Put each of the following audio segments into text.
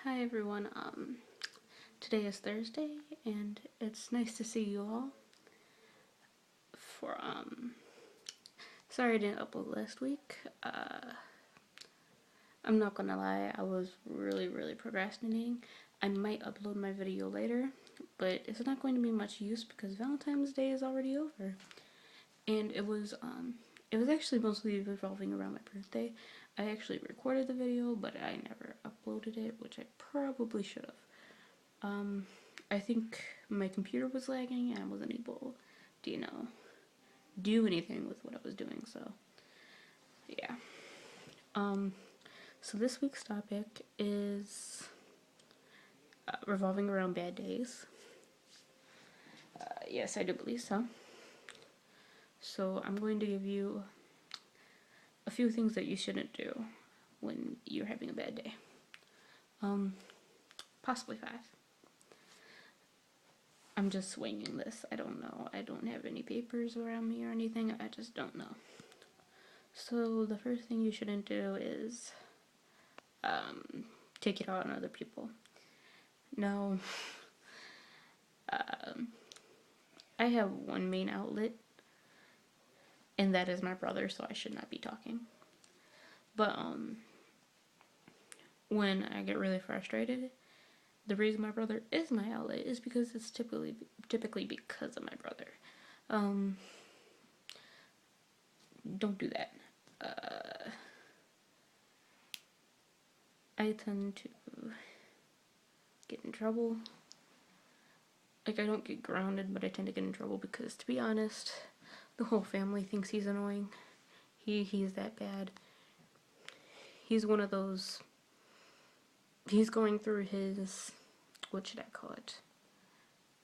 Hi everyone, today is Thursday and it's nice to see you all for, sorry I didn't upload last week. I'm not gonna lie, I was really procrastinating. I might upload my video later, but it's not going to be much use because Valentine's Day is already over. And it was actually mostly revolving around my birthday. I actually recorded the video, but I never uploaded it, which I probably should have. I think my computer was lagging and I wasn't able to, do anything with what I was doing, so yeah. So this week's topic is revolving around bad days. Yes, I do believe so. So I'm going to give you a few things that you shouldn't do when you're having a bad day. Possibly 5. I'm just winging this. I don't know. I don't have any papers around me or anything. I just don't know. So the first thing you shouldn't do is take it out on other people. Now, I have one main outlet, and that is my brother, so I should not be talking. But when I get really frustrated, the reason my brother is my outlet is because it's typically because of my brother. Don't do that. I tend to get in trouble. Like, I don't get grounded, but I tend to get in trouble because, to be honest, the whole family thinks he's annoying. He's that bad. He's one of those, he's going through his, what should I call it,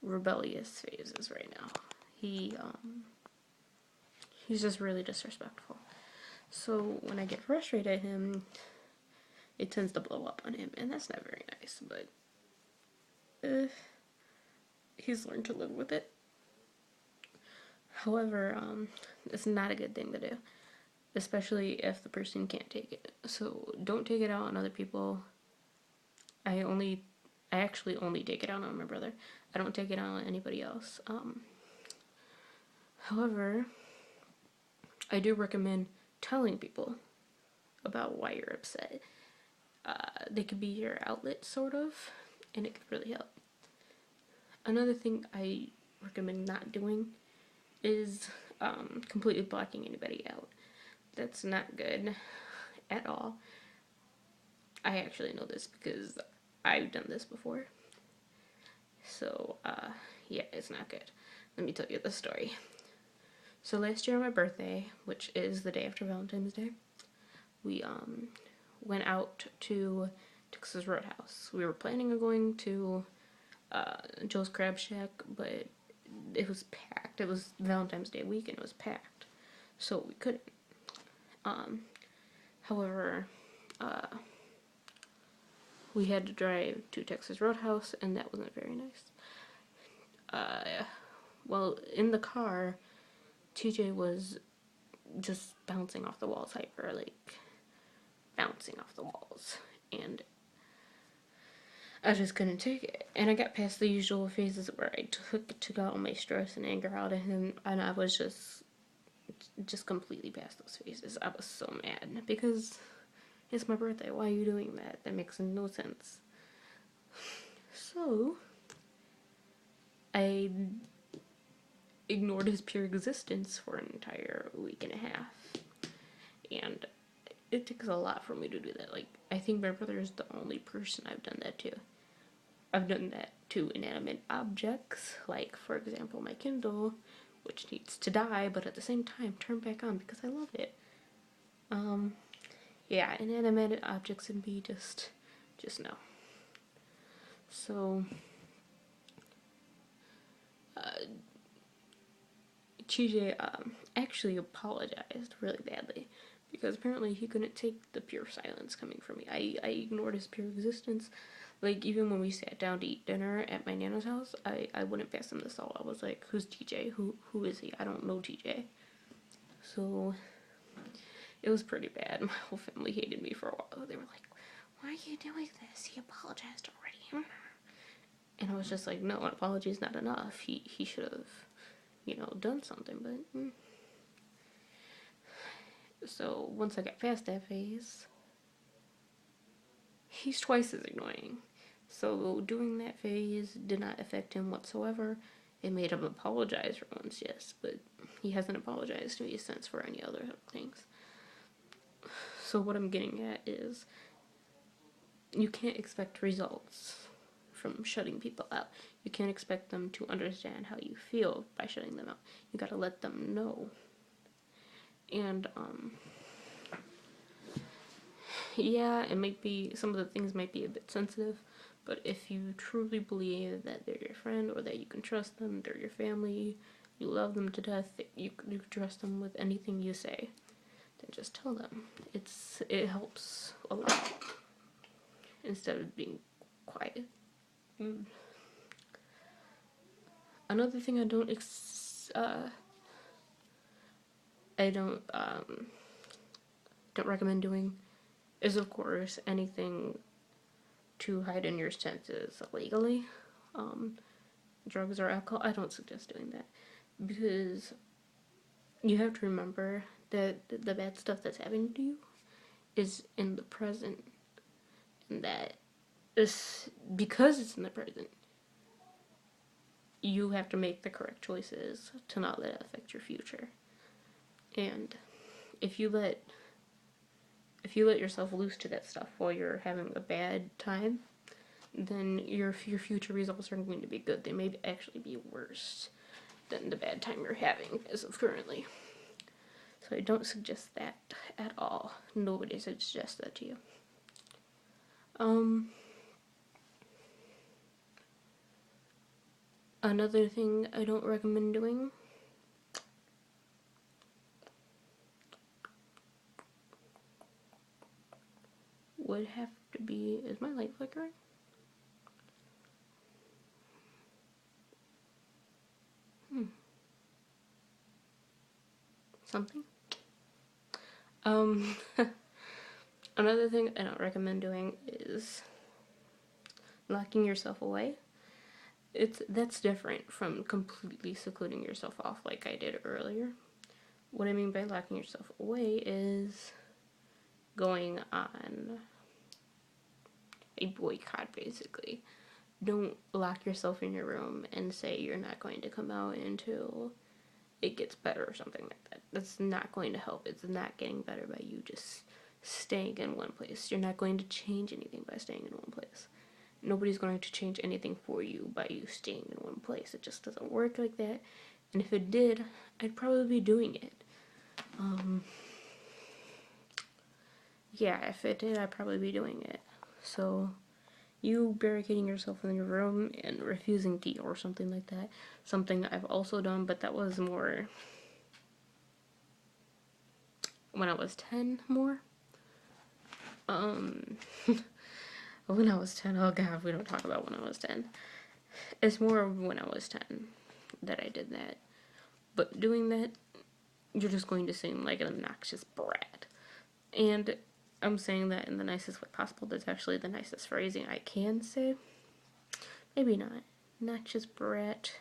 rebellious phases right now. He's just really disrespectful. So when I get frustrated at him, it tends to blow up on him, and that's not very nice, but he's learned to live with it. However, it's not a good thing to do, especially if the person can't take it. So don't take it out on other people. I actually only take it out on my brother. I don't take it out on anybody else. However, I do recommend telling people about why you're upset. They could be your outlet, sort of, and it could really help. Another thing I recommend not doing is completely blocking anybody out. That's not good at all. I actually know this because I've done this before. So, yeah, it's not good. Let me tell you the story. So last year on my birthday, which is the day after Valentine's Day, we went out to Texas Roadhouse. We were planning on going to Joe's Crab Shack, but it was packed. It was Valentine's Day week and it was packed, so we couldn't. However, we had to drive to Texas Roadhouse, and that wasn't very nice. Well, in the car, TJ was just bouncing off the walls hyper, like bouncing off the walls, and I just couldn't take it. And I got past the usual phases where I took out all my stress and anger out of him, and I was just completely past those phases. I was so mad because it's my birthday. Why are you doing that? That makes no sense. So I ignored his pure existence for an entire week and a half, and it takes a lot for me to do that. Like, I think my brother is the only person I've done that to. I've done that to inanimate objects, like, for example, my Kindle, which needs to die, but at the same time turn back on because I love it. Yeah, inanimate objects and me just no. So, TJ actually apologized really badly because apparently he couldn't take the pure silence coming from me. I ignored his pure existence. Like, even when we sat down to eat dinner at my Nana's house, I wouldn't pass him the salt. I was like, who's TJ? Who is he? I don't know TJ. So, it was pretty bad. My whole family hated me for a while. They were like, why are you doing this? He apologized already. And I was just like, no, an apology is not enough. He should have, done something. But so once I got past that phase, he's twice as annoying. So doing that phase did not affect him whatsoever. It made him apologize for once, yes, but he hasn't apologized to me since for any other things. So what I'm getting at is you can't expect results from shutting people out. You can't expect them to understand how you feel by shutting them out. You gotta let them know. And yeah, it might be, some of the things might be a bit sensitive, but if you truly believe that they're your friend or that you can trust them, they're your family, you love them to death, you can trust them with anything you say, then just tell them. It helps a lot instead of being quiet. Another thing I don't recommend doing is, of course, anything to heighten your senses legally. Drugs or alcohol, I don't suggest doing that, because you have to remember that the bad stuff that's happening to you is in the present, and that because it's in the present, you have to make the correct choices to not let it affect your future. And if you let yourself loose to that stuff while you're having a bad time, then your future results aren't going to be good. They may actually be worse than the bad time you're having as of currently. So I don't suggest that at all. Nobody suggests that to you. Another thing I don't recommend doing would have to be, is my light flickering? Something? Another thing I don't recommend doing is locking yourself away. That's different from completely secluding yourself off like I did earlier. What I mean by locking yourself away is going on a boycott, basically. Don't lock yourself in your room and say you're not going to come out until it gets better or something like that. That's not going to help. It's not getting better by you just staying in one place. You're not going to change anything by staying in one place. Nobody's going to change anything for you by you staying in one place. It just doesn't work like that. And if it did, I'd probably be doing it. Yeah, if it did, I'd probably be doing it. So, you barricading yourself in your room and refusing to eat or something like that, something I've also done, but that was more when I was 10 more. When I was 10, oh god, we don't talk about when I was 10. It's more when I was 10 that I did that. But doing that, you're just going to seem like an obnoxious brat. And I'm saying that in the nicest way possible. That's actually the nicest phrasing I can say. Maybe not. Obnoxious brat.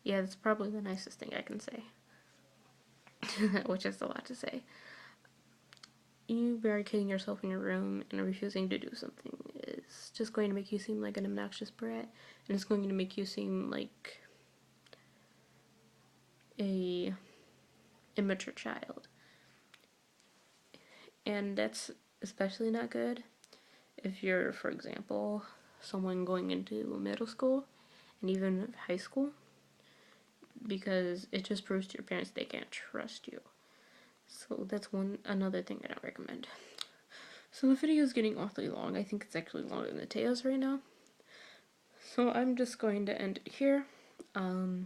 Yeah, that's probably the nicest thing I can say. Which is a lot to say. You barricading yourself in your room and refusing to do something is just going to make you seem like an obnoxious brat, and it's going to make you seem like a immature child. And that's especially not good if you're, for example, someone going into middle school and even high school, because it just proves to your parents they can't trust you. So that's another thing I don't recommend. So the video is getting awfully long. I think it's actually longer than the tales right now. So I'm just going to end it here. I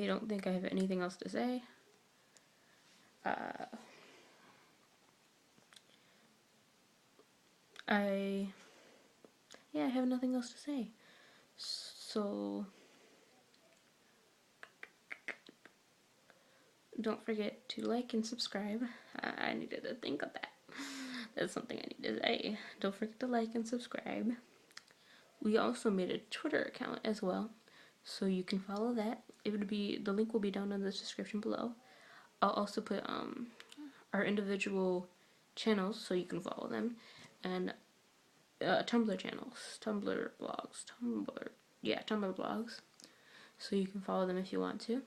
don't think I have anything else to say. I have nothing else to say. So don't forget to like and subscribe. I needed to think of that. That's something I need to say. Don't forget to like and subscribe. We also made a Twitter account as well, so you can follow that. The link will be down in the description below. I'll also put our individual channels so you can follow them, and Tumblr channels, Tumblr blogs, so you can follow them if you want to. You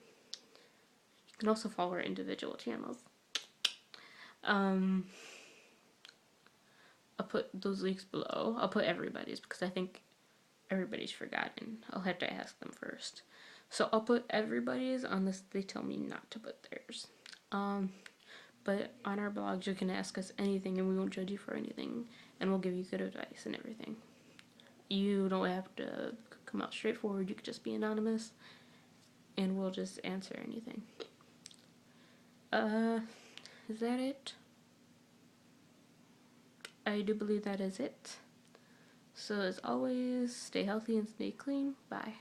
can also follow our individual channels. I'll put those links below. I'll put everybody's because I think everybody's forgotten. I'll have to ask them first. So I'll put everybody's unless they tell me not to put theirs. But on our blogs, you can ask us anything and we won't judge you for anything, and we'll give you good advice and everything. You don't have to come out straightforward. You could just be anonymous and we'll just answer anything. Is that it? I do believe that is it. So as always, stay healthy and stay clean. Bye.